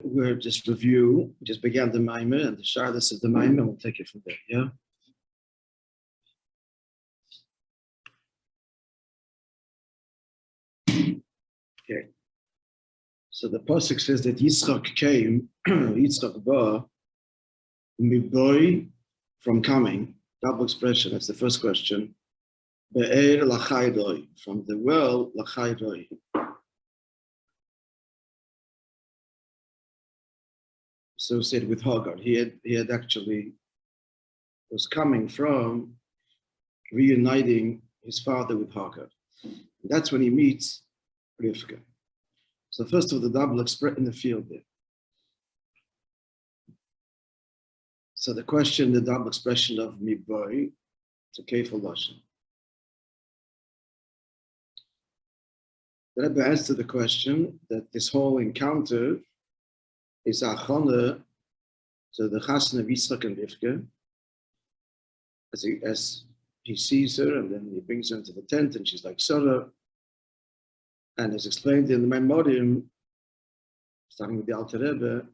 We'll just began the Maamar and the Shardus of the Maamar, we'll take it from there, yeah? Okay. So the Pasuk says that Yitzchak came, Yitzchak ba, miboy, from coming, double expression, that's the first question. Be'er lachaydoi, from the well, lachaydoi. Associated with Hagar. He had actually was coming from reuniting his father with Hagar. And that's when he meets Rivka. So first of all, the double expression in the field there. So the question, the double expression of miboy, it's okay for Lashon. The Rabbi answered the question that this whole encounter is achana to the chasna of Yitzchak and Rivka, as he sees her, and then he brings her into the tent, and she's like Sarah. And as explained in the Maamar, starting with the Alter Rebbe,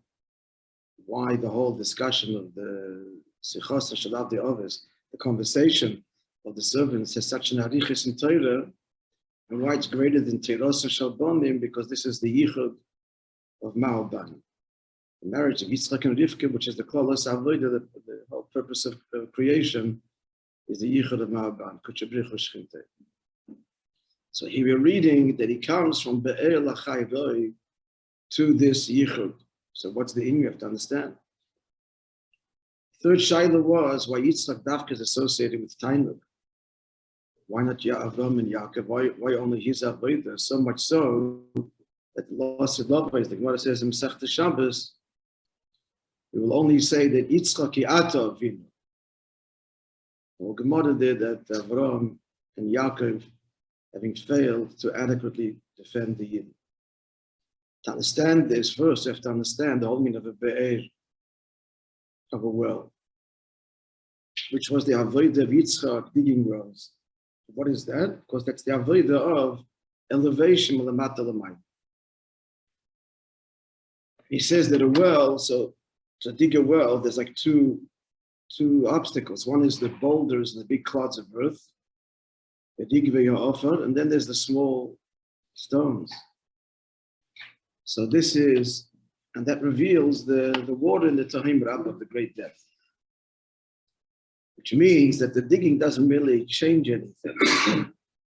why the whole discussion of the Sichos Shalav the Ovis, the conversation of the servants, has such an arichis in Torah, and why it's greater than Teiros and Shalbonim, because this is the yichud of Ma'oban. The marriage of Yitzchak and Rivka, which is the Klolos Avodah, the whole purpose of creation, is the yichud of Ma'oban. So here we're reading that he comes from Be'er Lachaydoi to this yichud. So what's the in? You have to understand. Third shaila was why Yitzchak Dafka is associated with Tainuk. Why not Avram and Yaakov? Why only his Avodah? So much so that the loss of love is the Gemara says in Masechta Shabbos, we will only say that Yitzchak Ya'ata Avinu. Well, Gemara did that Avram and Yaakov, having failed to adequately defend the Yid. To understand this, first you have to understand the whole meaning of a be'er, of a well, which was the avodah of Yitzchak, digging wells. What is that? Because that's the avodah of elevation l'mata l'mayim. He says that a well, so to dig a well, there's like two obstacles. One is the boulders and the big clods of earth, the dig ve'ya'ofar, and then there's the small stones. So this is, and that reveals the water in the Tahim Rabbah of the great depth. Which means that the digging doesn't really change anything.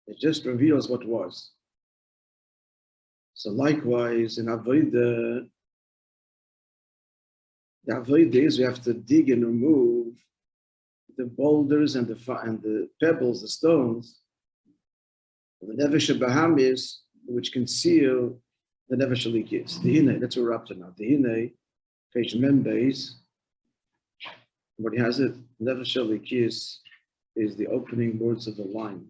It just reveals what was. So likewise, in Avodah, the Avodah is we have to dig and remove the boulders and the pebbles, the stones, the Nevesh Bahamis, which conceal the Nevesh Alikis. The Hine, that's what we're up to now. The Hine, page Membeis, what he has it, Nevesh Alikis is the opening words of the line.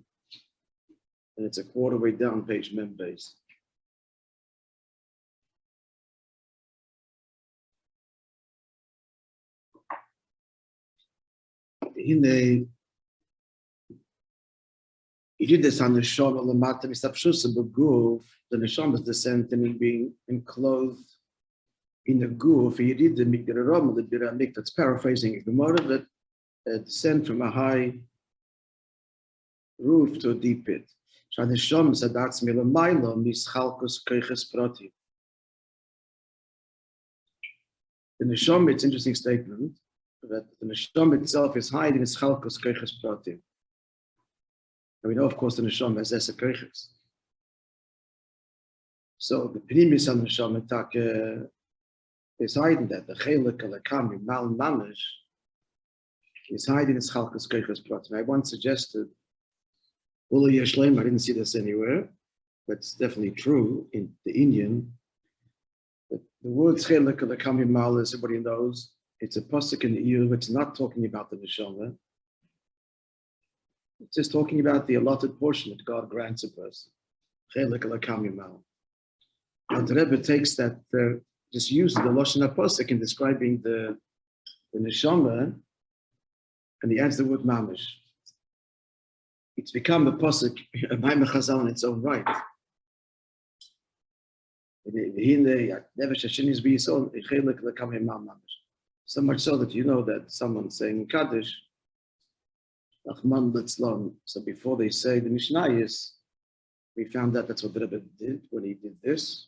And it's a quarter way down, page Membeis. The Hine, he did this on the Neshama Lamata Misapshusa B'Guf. The Neshama is descending and being enclosed in the Guf. He did the Mikdaram, the Biramik, that's paraphrasing the Gemara, that descend from a high roof to a deep pit. So the Neshama said that's Milamayla Mischalkus Keiches Prati. The Neshama, it's an interesting statement that the Neshama itself is hiding Mischalkus Keiches Prati. And we know, of course, the Neshama has Esa Keiches. So the Pnimis on the Neshama is hiding that. The Chelik Alakami, Mal Mamish, is hiding its Chalkas Keiches Pratim. I once suggested, Ula Yeshleim, I didn't see this anywhere, but it's definitely true in the Indian. But the word Chelik Alakami Mal is, everybody knows, it's a pasuk in the Ear, it's not talking about the Neshama. It's just talking about the allotted portion that God grants a person. Chelik Alakami Mal. Now the Rebbe takes that, just uses the Lashon HaPosek in describing the Neshama, and he adds the word Mamish. It's become a Posek, a Maamar Chazal in its own right. So much so that you know that someone's saying Kaddish, so before they say the Mishnayos, we found out that's what the Rabbi did when he did this.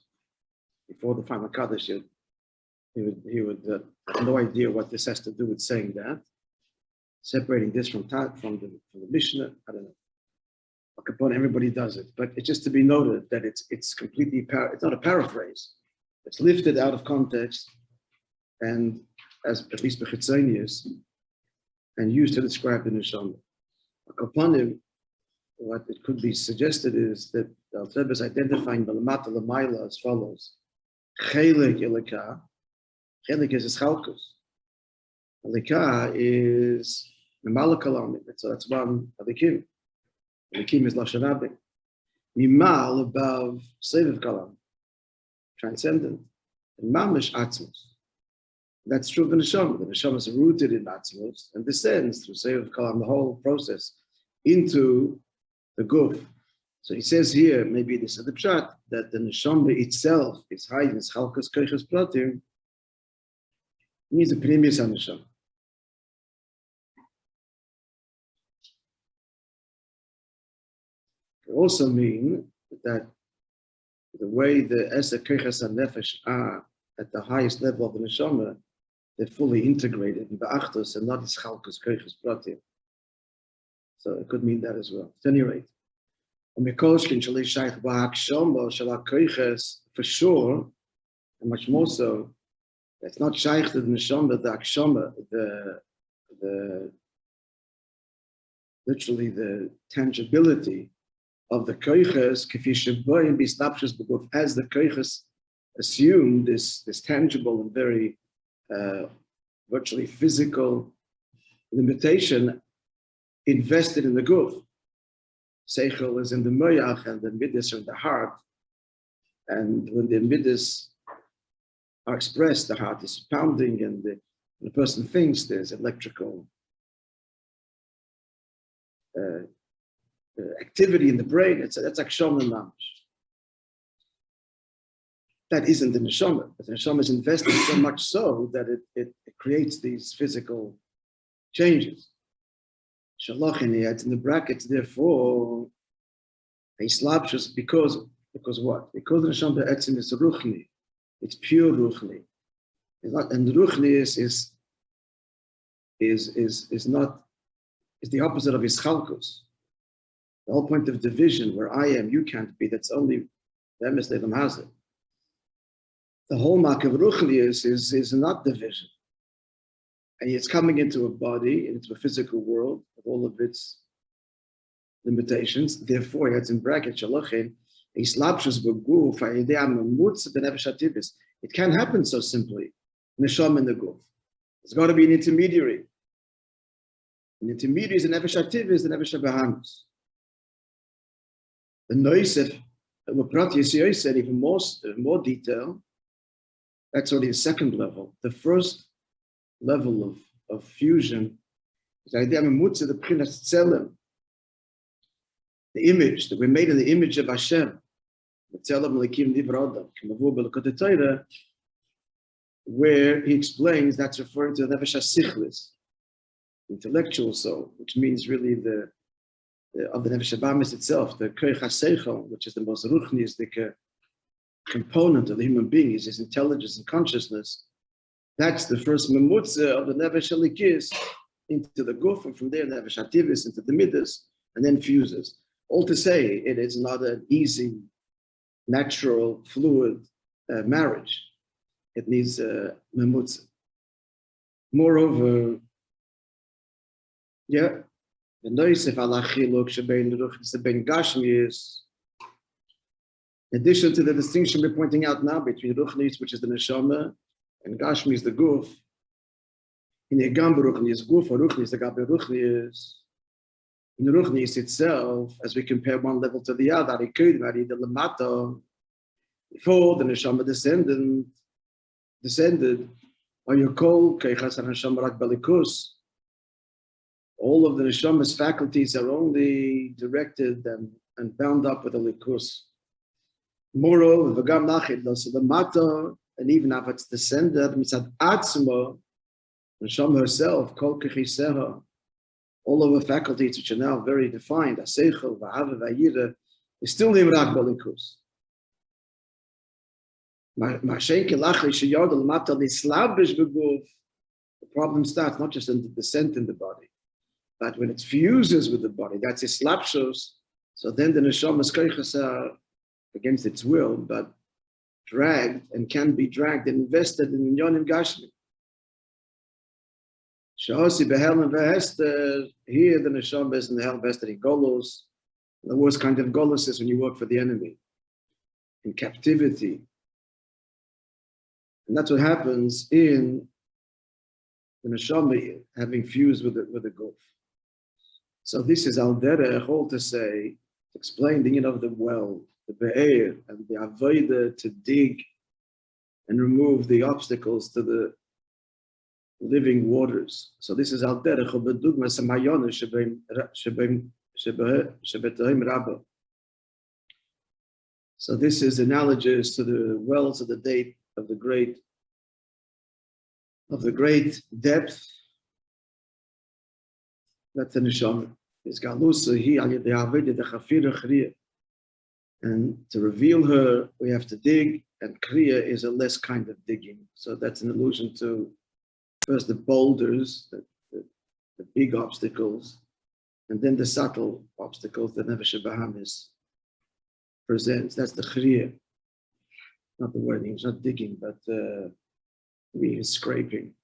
Before the final Kaddish, he would have no idea what this has to do with saying that. Separating this from the Mishnah, I don't know. Capone, everybody does it, but it's just to be noted that it's completely it's not a paraphrase. It's lifted out of context, and as at least bechitzonius, and used to describe the neshama. Capone, what it could be suggested is that the Alter is identifying the lamata lamaila as follows: chelik ilika, chelik is chalkus, ilika is memala kalamim. So that's one alikim. Alikim is lashon rabbi. Mimal above seviv kalam, transcendent, and mamish atzmos. That's true of the neshama. The neshama is rooted in atzmos and descends through seviv kalam, the whole process, into the guf. So he says here, maybe this is the pshat, that the neshama itself is high in chalkas koiches pratim, means the previous neshama. It also mean that the way the eser koiches nefesh are at the highest level of the neshama, they're fully integrated in be'achtos and not as chalkas koiches pratim. So it could mean that as well. At any rate, for sure, and much more so, it's not shaykh to the neshama, the akshama, the literally the tangibility of the koiches, as the koiches assume this tangible and very virtually physical limitation invested in the guf. Seichel is in the moyach and the midas are in the heart. And when the midas are expressed, the heart is pounding and the person thinks there's electrical activity in the brain. That's akshama mamash. That isn't the neshama. But the neshama is invested so much so that it creates these physical changes. Shalachin, he adds in the brackets, therefore, a slapshus, because what? Because the neshama etzim is ruchni. It's pure ruchni. It's not, and ruchni is the opposite of ischalkus. The whole point of division, where I am, you can't be, that's only the emes le'elam hazeh. The whole mark of ruchni is not division. And it's coming into a body, into a physical world, with all of its limitations. Therefore, it's in brackets, shalachin, it can't happen so simply. Neshama in the guf. There's got to be an intermediary. An intermediary is the nefesh hativis, the nefesh habahamis. The noisef, Prat Yisrael said even more detail. That's already a second level. The first level of fusion is the idea of the p'chinas tzelem, the image that we're made in the image of Hashem. Where he explains that's referring to the nefesh hasichlis, intellectual soul, which means really of the nefesh habamis itself, the koich haseichel, which is the most ruchnistic component of the human being, is his intelligence and consciousness. That's the first memutza of the nefesh halikis into the guf, and from there nefesh hativis into the midas, and then fuses. All to say, it is not an easy, natural, fluid marriage. It needs memutza. Moreover, the noisef ala chiluk shebein ruchnis bein gashmius. In addition to the distinction we're pointing out now between ruchnis, which is the neshama, and gashmius, the guf. In the gam ruchnis guf or ruchnis, the gabe ruchnis. In the ruchnis itself, as we compare one level to the other, the lamata, before the neshama descended, or you call keichas neshama rak balikus. All of the neshama's faculties are only directed and bound up with the likus. Moreover, v'gam nachid lo, so the matter, and even if it's descended, mitzad atzmo, the neshama herself, kol kechiseha, all of the faculties which are now very defined, aseichel, v'hava, v'yira, is still nimrak b'likus. The problem starts not just in the descent in the body, but when it fuses with the body, that's islapshos. So then the neshama's koiches are against its will, but dragged and can be dragged and invested in yonim gashmi. Shaosi behelm vehester. Here the neshama is in the hell vested in golos. The worst kind of golos is when you work for the enemy, in captivity. And that's what happens in the neshama having fused with the guf. So this is al derech, all to say, to explain the of the well, the be'er, and the avodah to dig and remove the obstacles to the living waters. So this is al derech of the dugma samayona shebetoim rabba. So this is analogous to the wells of the date of the great depth. That's the neshama. Is galusa he al yedei avodah the chafira chriya. And to reveal her, we have to dig, and kriya is a less kind of digging. So that's an allusion to first the boulders, the big obstacles, and then the subtle obstacles that Nefesh Bahamis presents. That's the kriya. Not the wording, it's not digging, but we scraping.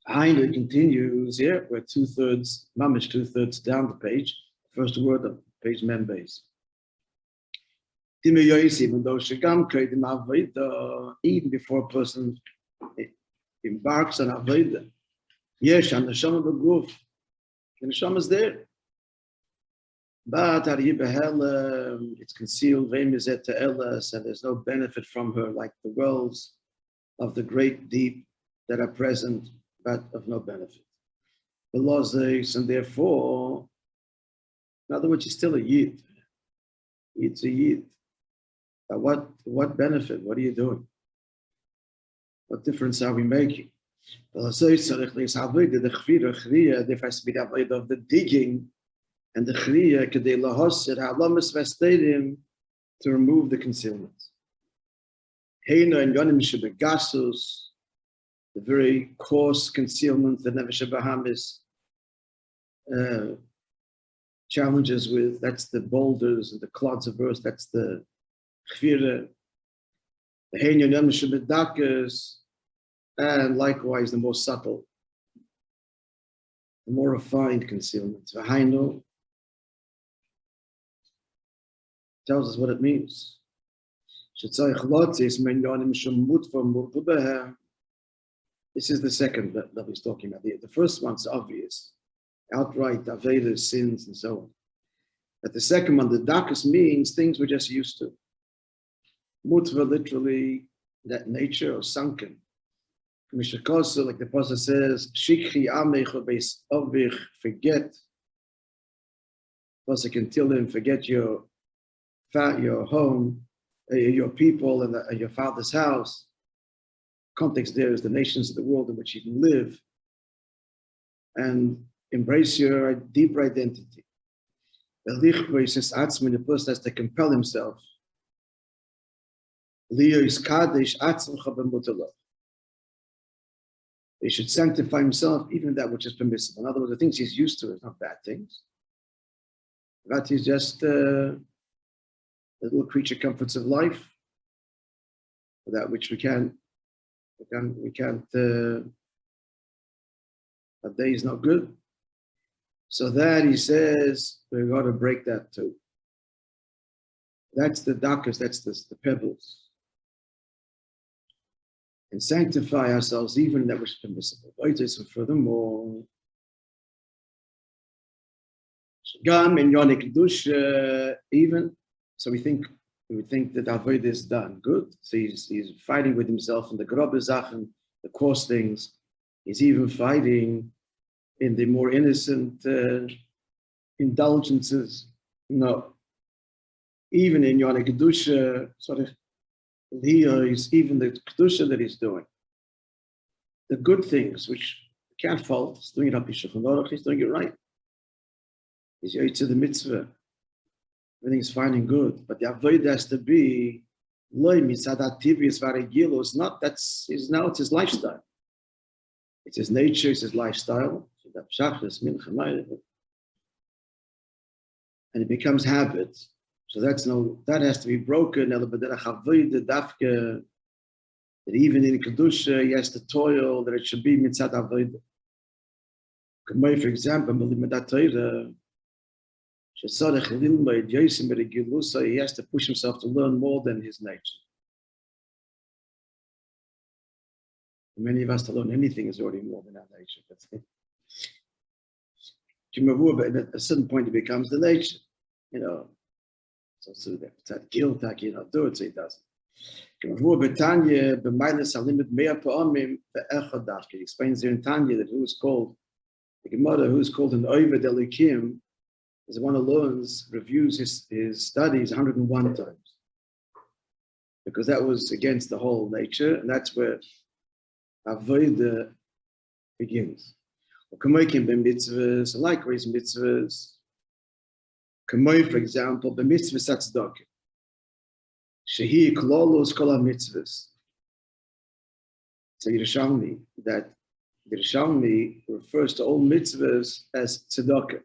Heine continues here. We're 2/3, mamish 2/3 down the page. First word of page membase. Even before a person embarks on avodah, yes, and the neshama b'guf, the neshama is there. But it's concealed, and there's no benefit from her, like the wells of the great deep that are present, but of no benefit. The laws, and therefore, in other words, she's still a yid. It's a yid. But what benefit? What are you doing? What difference are we making? There has to be the avodah of the digging and the chriya kedei lahosir ha'alamas v'asteirim, to remove the concealment. Heino and yonim shebegasus, the very coarse concealment that Nefesh Bahamis challenges with. That's the boulders and the clods of earth. That's the chvira. The heino yonim shebedakas, and likewise the more subtle, the more refined concealment. V'hainu tells us what it means. This is the second that he's talking about here. The first one's obvious, outright aveda, sins, and so on. But the second one, the dakas, means things we're just used to. Mutva, literally, that nature or sunken. Kosel, like the Pasuk says, Shikhi amech beis avich, forget. Pasuk can tell him, forget your home, your people, and your father's house. Context there is the nations of the world in which you can live, and embrace your deeper identity. The person has to compel himself. He should sanctify himself, even that which is permissible. In other words, the things he's used to is not bad things. But he's just the little creature comforts of life, that which we can't. That day is not good. So that he says we've got to break that too. That's the dakas, that's the pebbles. And sanctify ourselves even that which is permissible. So furthermore, even so we think that avodah is done. Good. So he's fighting with himself and the grobe Sachen, the coarse things. He's even fighting in the more innocent indulgences. No. Even in Yonah Kedusha, sort of, even the Kedusha that he's doing, the good things, which can't fault, he's doing it up he's doing it right. He's to the mitzvah. Everything's fine and good. But the avoid has to be it's not it's his lifestyle. It's his nature, it's his lifestyle. And it becomes habit. So that has to be broken. That even in Kedusha, he has to toil, that it should be mitzad avodah. For example, he has to push himself to learn more than his nature. For many of us to learn anything is already more than our nature. That's it. But at a certain point, it becomes the nature. So that guilt, that he not do it, so he doesn't. He explains there in Tanya that who's called the Gemara, who's called an Oved Elikim, is the one who reviews his studies 101 times. Because that was against the whole nature, and that's where Avodah begins. Likewise, mitzvahs. For example, the mitzvahs tzedakah. Shehi klolos kol mitzvahs. So Yerushalmi, that Yerushalmi refers to all mitzvahs as tzedakah.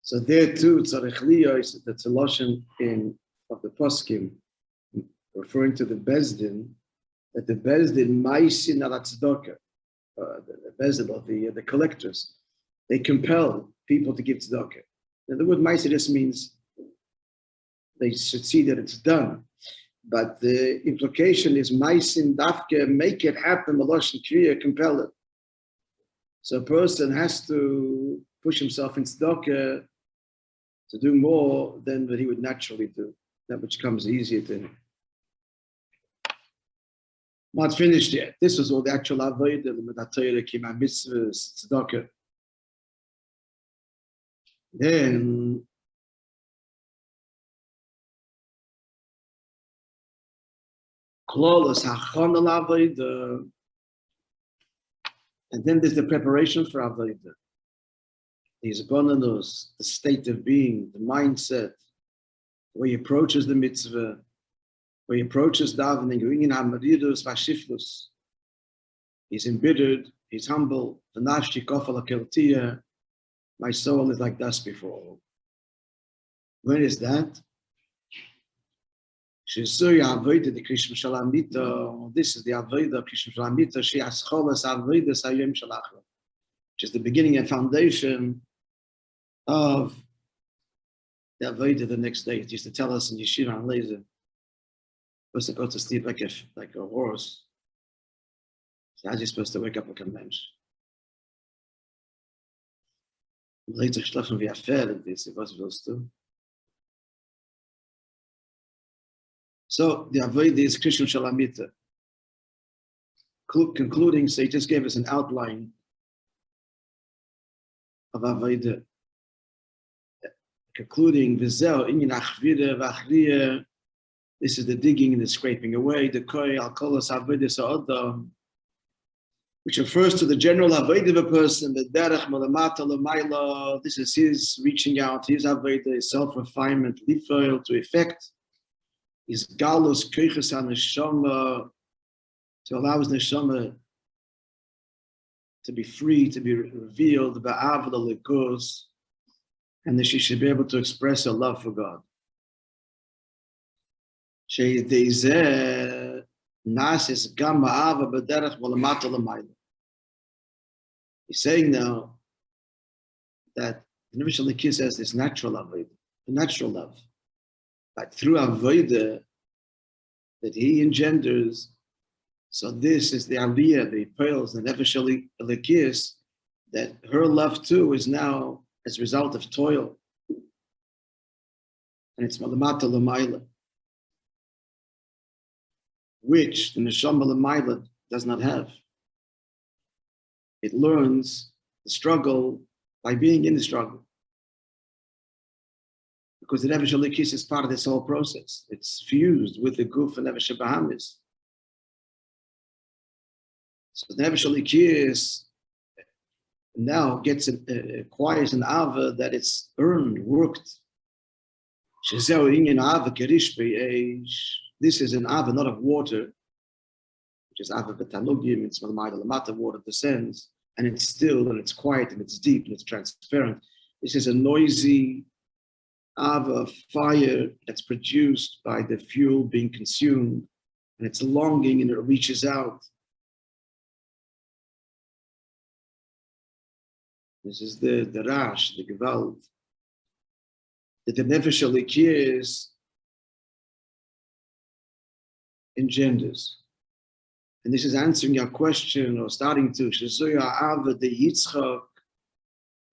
So there too, tzarech liyos, the tzaloshim of the poskim, referring to the bezdin, that the bezdin maisin ala tzedakah, the bezdin of the collectors, they compel people to give tzedakah. Now the word maisin just means they should see that it's done, but the implication is maisin dafke, make it happen, maloshin kriya, compel it. So a person has to push himself in tzedakah to do more than what he would naturally do, that which comes easier to him. Not finished yet. This was all the actual avodah, the medatayra, kima mitzvahs, tzedakah. Then klolos hachon al avodah, and then there's the preparation for avodah. These bonanos, the state of being, the mindset, the way he approaches the mitzvah, where he approaches davening, he's embittered, he's humble. My soul is like dust before. When is that? This is the avodah of Krishna Shalamita, which is the beginning and foundation of the avodah the next day. It used to tell us in Yeshiva and Laser, person goes to sleep like a horse. So how's he supposed to wake up like a mensch? Later schlafen wie a Pferd, this was willst du? So the avodah is Krishna Shalamita. Concluding, so he just gave us an outline of avodah. Concluding, v'zeh inyan achvira v'achriya. This is the digging and the scraping away. The koi al kolos avodah sa'odam, which refers to the general avodah of a person. The derech malamata l'mayla. This is his reaching out, his avodah, his self-refinement, lifoil to effect. His galus keiches haneshama, to allow his neshama to be free, to be revealed, ba'avla lekos, and that she should be able to express her love for God. He's saying now that the Nefesh Elokis has this natural avodah, the natural love, but through avodah that he engenders. So this is the aliyah, the pearls, the Nefesh Elokis, that her love too is now as a result of toil, and it's malamata l'mayla, which the neshama l'mayla does not have. it learns the struggle by being in the struggle. Because the Nefesh Elikis is part of this whole process. It's fused with the Guf and Nefesh Bahamis. So the Nefesh Elikis now acquires an Ava that it's earned, worked. This is an Ava, not of water, which is Ava Betanugim, it's Malamata, water descends, and it's still, and it's quiet, and it's deep, and it's transparent. This is a noisy Ava, fire that's produced by the fuel being consumed, and it's longing and it reaches out. This is the Rash, the Gewalt, that the Nefesh Elikis engenders. And this is answering your question, or starting to, Ava the Yitzchak.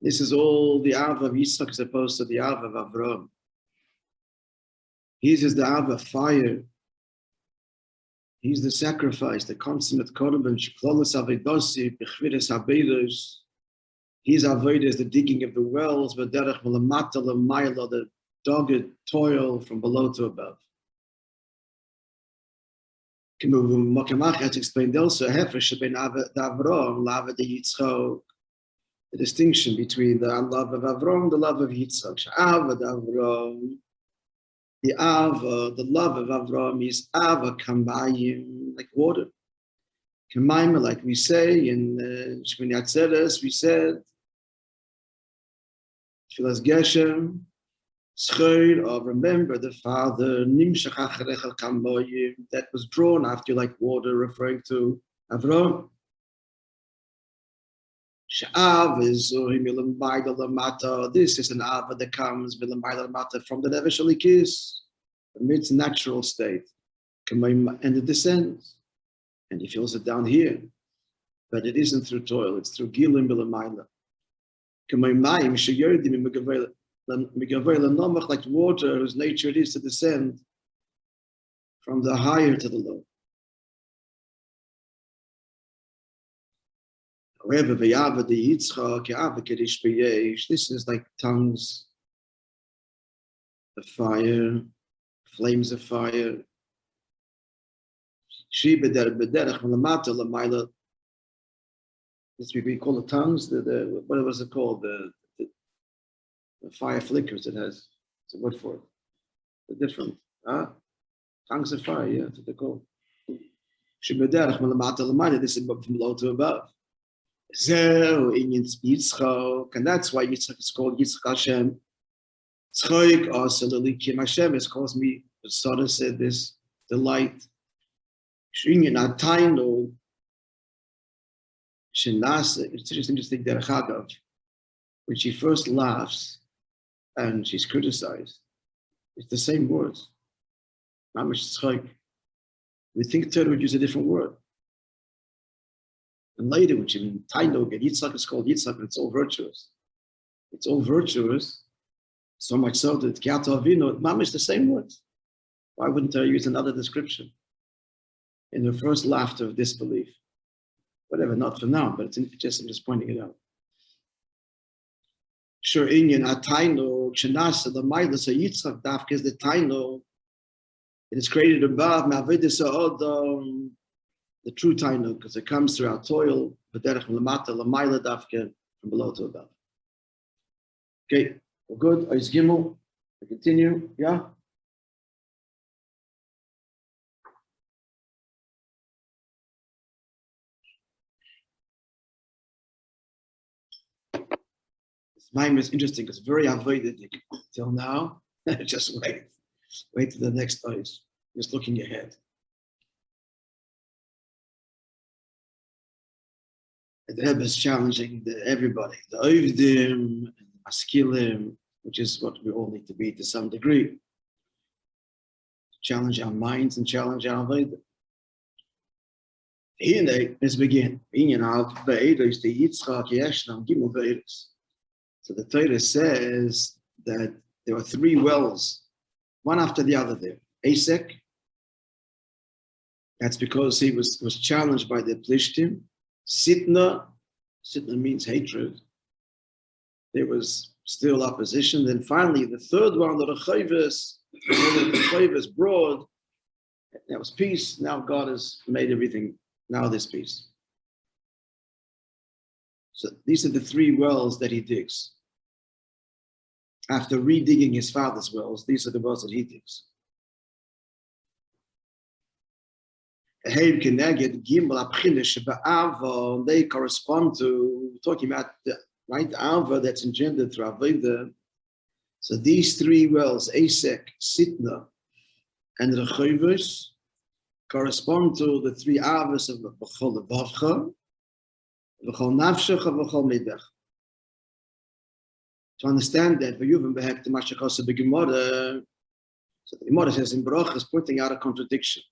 This is all the Ava of Yitzchak as opposed to the Ava of Avram. His is the Ava of fire. He's the sacrifice, the consummate korban, sheklolos avedosi, bechvides habedos. His avodah is the digging of the wells, v'derech v'lamata l'mayla, the dogged toil from below to above. It's explained also, the distinction between the love of Avram, the love of Yitzchak. The love of Avram is Ava Kamayim, like water. Kamayim, like we say in Shmini Atzeres, we said, Filas Geshem, Scheur of remember the Father, Nimshach Acharecha Kamoyim, that was drawn after you like water, referring to Avram. Sha'av is this is an Ava that comes from the Nefesh Elikis, amidst natural state, and it descends, and he feels it down here, but it isn't through toil; it's through Gilim Milamayla. Like water, whose nature it is to descend from the higher to the low. However, this is like tongues of fire, flames of fire. This we call the tongues. What was it called? The fire flickers. It has. It's a word for it. They're different. Tongues of fire. Yeah, that's what they're called. This is from low to above. And that's why Yitzchak is called Yitzchak Hashem. Hashem has caused me, the Sada said this, delight. It's just interesting that when she first laughs and she's criticized, it's the same words. We think Torah would use a different word. And later, when she means Tainug, and Yitzchak is called Yitzchak, and it's all virtuous. It's all virtuous, so much so that Kiata Avinu, Mamish, the same words. Why wouldn't I use another description? In her first laughter of disbelief. Whatever, not for now, but I'm just pointing it out. Sure, Inyan Atainug, Shanasa, the Mailasa Yitzchak, Dafka is the Tainug. It is created above, Mavidisa Odom. The true tainug, because it comes through our toil, from below to above. Okay, we're good. Ois Gimel. We continue. Yeah. This mime is interesting because very avoided till now. Just wait to the next ois. Just looking ahead. The Rebbe is challenging everybody, the Oivdim, and the Maskilim, which is what we all need to be to some degree. Challenge our minds and challenge our Veda. Here, let's begin. So the Torah says that there are three wells, one after the other there. Asek, that's because he was challenged by the Plishtim. Sitna, Sitna means hatred. There was still opposition. Then finally, the third one, the Rechayvus broad, that was peace. Now God has made everything. Now there's peace. So these are the three wells that he digs. After redigging his father's wells, these are the wells that he digs. They correspond to, we're talking about the right Ava that's engendered through Avodah. So these three wells, h'tשכ, Sitna, and Rechayvus, correspond to the three Avas of B'chol Levavcha, B'chol Nafshecha, B'chol Meidach. To understand that, so the Gemara says in Baruch is pointing out a contradiction.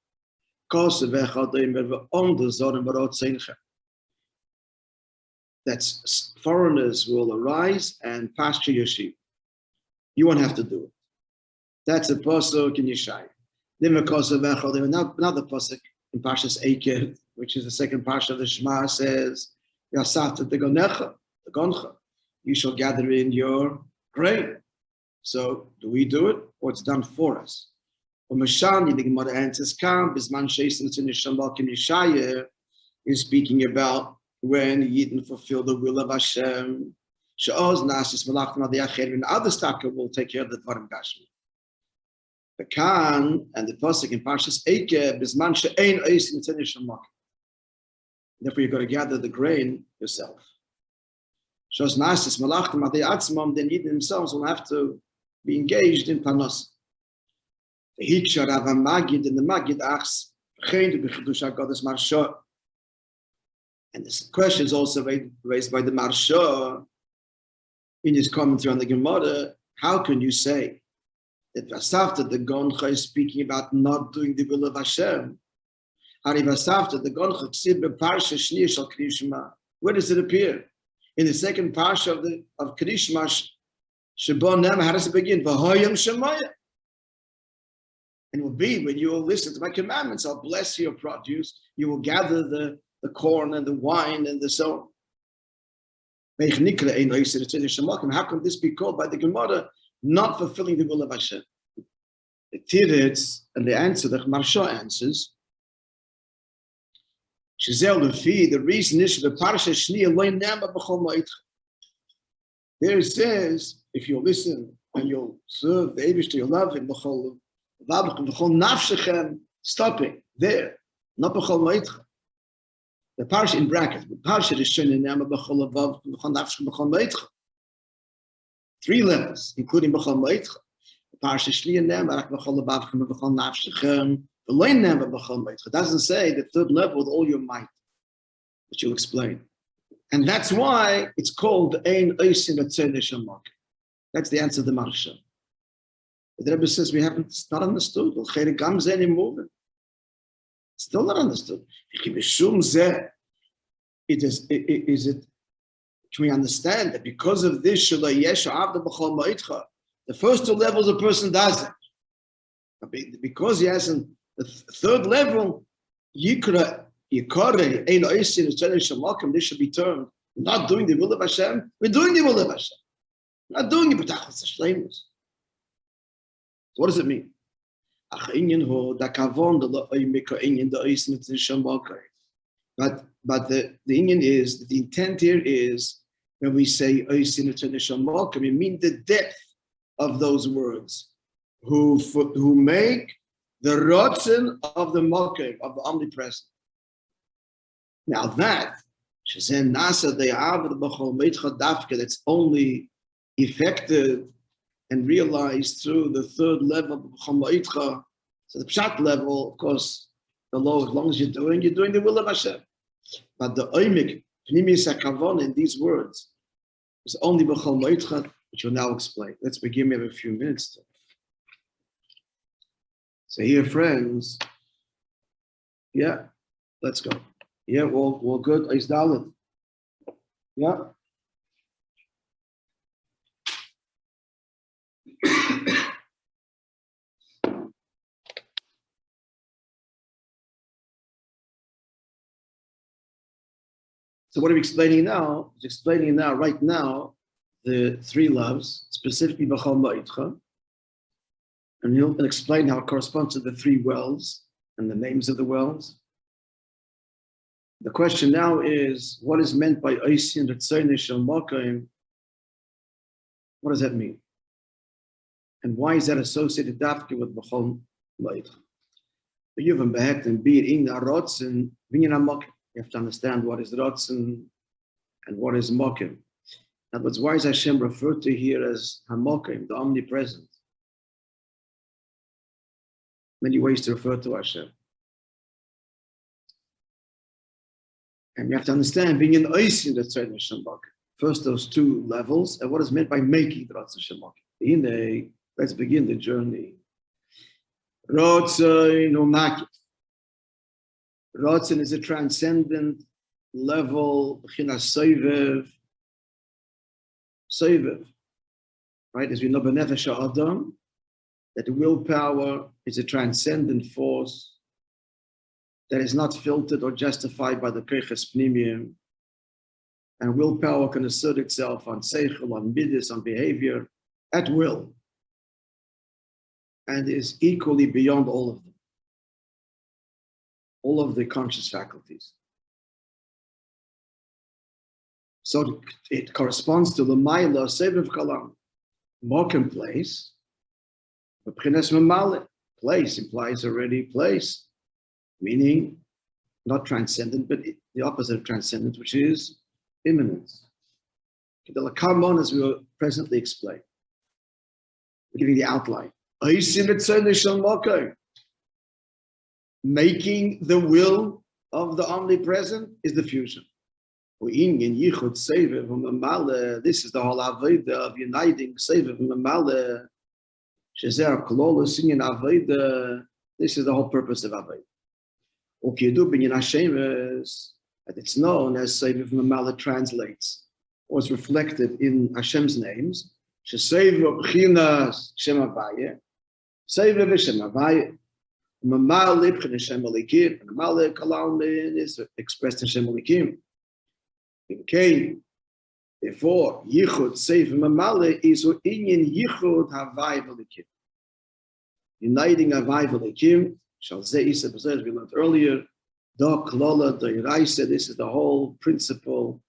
That foreigners will arise and pasture your sheep. You won't have to do it. That's a pasuk in Yeshaya. Then another pasuk in Parshas Eiked, which is the second parsha of the Shema, says, you shall gather in your grain. So do we do it, or it's done for us? The Gemara answers, is speaking about when Yidden fulfill the will of Hashem. And other staka will take care of the Dvarim Gashmi. The Khan and the pasuk in Parshas Eiked, bisman she'ein ois nitzin yishamak. Therefore, you've got to gather the grain yourself. Then Yidden themselves will have to be engaged in panos. The Magid asks, and this question is also raised by the Marsha in his commentary on the Gemara. How can you say that Vasafta the Goncha is speaking about not doing the will of Hashem? Where does it appear? In the second parsha of Krishma, how does it begin? And it will be when you will listen to my commandments, I'll bless your produce, you will gather the corn and the wine and the so on. How can this be called by the Gemara not fulfilling the will of Hashem? The Tiritz and the answer, the Marsha answers, the reason is the Parsha Shniya loy nema b'chol ma'itcha. There it says, if you listen and you'll serve the Eibush to your love in b'chol nafshechem, stopping there, not b'chol ma'itcha. The Parsha in brackets, the Parsha is Shniya nema b'chol lavav b'chol nafshechem b'chol ma'itcha. 3 levels, including b'chol ma'itcha. The Parsha Shniya nema b'chol lavav b'chol nafshechem. It doesn't say the third level with all your might, which you'll explain. And that's why it's called Ein Oisin Atzedek Shamak. That's the answer to the Marsha. But the Rebbe says it's not understood. Still not understood. Can we understand that because of this, the first 2 levels a person doesn't? Because he hasn't. The third level, this should be termed not doing the will of Hashem. We're doing the will of Hashem. Not doing it, but what does it mean? But the Indian is, the intent here is, when we say we mean the depth of those words, who make the rotzen of the mocker, of the omnipresent. Now that's only effected and realized through the third level of B'chol. So the Pshat level, of course, the law, as long as you're doing the will of Hashem. But the Oimik, Pnimis HaKavon in these words, is only B'chol Ma'itcha, which we'll now explain. Let's begin, we have a few minutes to. So here, friends, yeah, let's go. Yeah, we're good. Is Dalit. Yeah. So what are we explaining now? It's explaining now, right now, the three loves, specifically B'chol Ma'itcha, and he'll explain how it corresponds to the three wells and the names of the wells. The question now is, what is meant by Oisin Ritzoyne Shel Mokaim? What does that mean? And why is that associated dafke with B'chol Ma'itcha? You have to understand what is Rotzen and what is Mokim. In other words, why is Hashem referred to here as HaMokim, the omnipresent? Many ways to refer to Hashem. And you have to understand, being in Oisin, that's right, first those two levels, and what is meant by making the Rotzen Shemokim. Let's begin the journey. Rotzen u'makif. Rotzen is a transcendent level, b'chinas soivev, right? As we know, b'nefesh ha'adam, that the willpower is a transcendent force that is not filtered or justified by the koiches pnimiyim, and willpower can assert itself on seichel, on midas, on behavior, at will, and is equally beyond all of them, all of the conscious faculties. So it corresponds to the Maila Seviv Kalam. Mokim place, B'chinas Mamale. Place implies already place, meaning not transcendent, but the opposite of transcendent, which is immanence. The Lakamon, as we will presently explain. We're giving the outline. Making the will of the omnipresent is the fusion. This is the whole avodah of uniting Seviv and Mamale. This is the whole purpose of avodah. And it's known as Seviv Mamale translates, or is reflected in Hashem's names. Seviv b'chinas Shem Havaya, Seviv Shem Havaya, Mamale b'chinas Shem Elikim, and Mamale Kalam is expressed in Shem Elikim. Okay, therefore, Yichud Seviv Mamale is inyan Yichud Havaya Elikim, uniting Havaya Elikim. Shal Zeis, as we learned earlier, Da Klola Da Yiraisa. This is the whole principle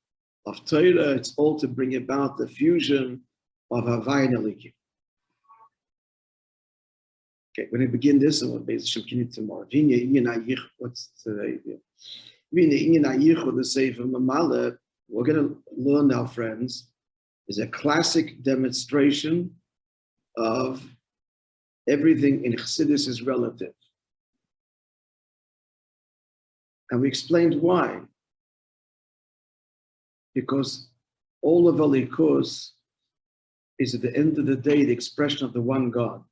of Torah. It's all to bring about the fusion of Havaya and Elikim. Okay, when we begin this, and we'll base Hashem tomorrow. What's today? The Sefer Mamale, we're going to learn now, friends, is a classic demonstration of everything in Chassidus is relative. And we explained why. Because all of Alikus is at the end of the day the expression of the one God.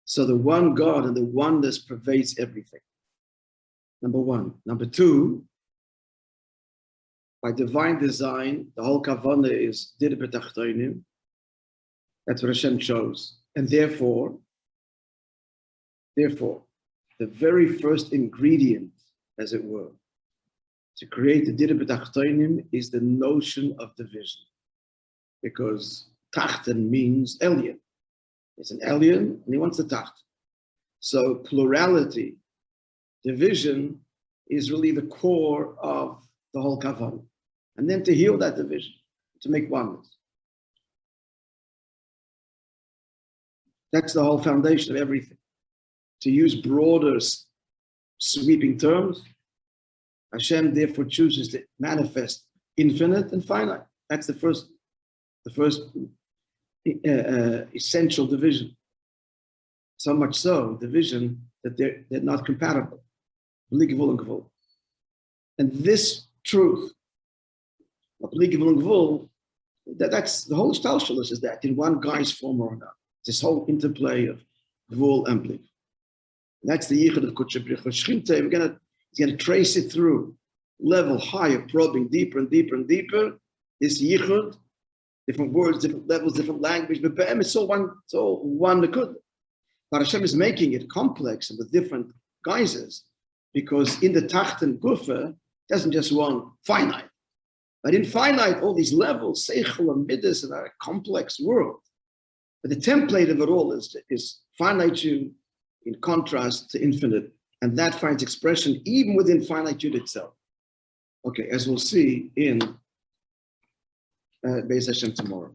So the one God and the oneness pervades everything. Number one. Number two, by divine design, the whole kavanah is dir b'tachtonim. That's what Hashem chose. And therefore, the very first ingredient, as it were, to create the dir b'tachtonim is the notion of division. Because tachten means alien. It's an alien and he wants the tacht. So plurality, division, is really the core of the whole kavanah. And then to heal that division, to make oneness. That's the whole foundation of everything. To use broader, sweeping terms, Hashem therefore chooses to manifest infinite and finite. That's the first essential division. So much so, division that they're not compatible. And this truth of that's the whole Stalshalis, is that in one guy's form or another. This whole interplay of Gvul and Blik. That's the Yichud of Kutchabrich. He's going to trace it through, level higher, probing deeper and deeper and deeper. This Yichud, different words, different levels, different language, but it's all one Likud. But Hashem is making it complex and with different guises, because in the Tacht and Gufa, it doesn't just want finite. But in finite, all these levels, seichel and midas, and a complex world. But the template of it all is finitude in contrast to infinite, and that finds expression even within finitude itself. Okay, as we'll see in Be'ez Hashem tomorrow.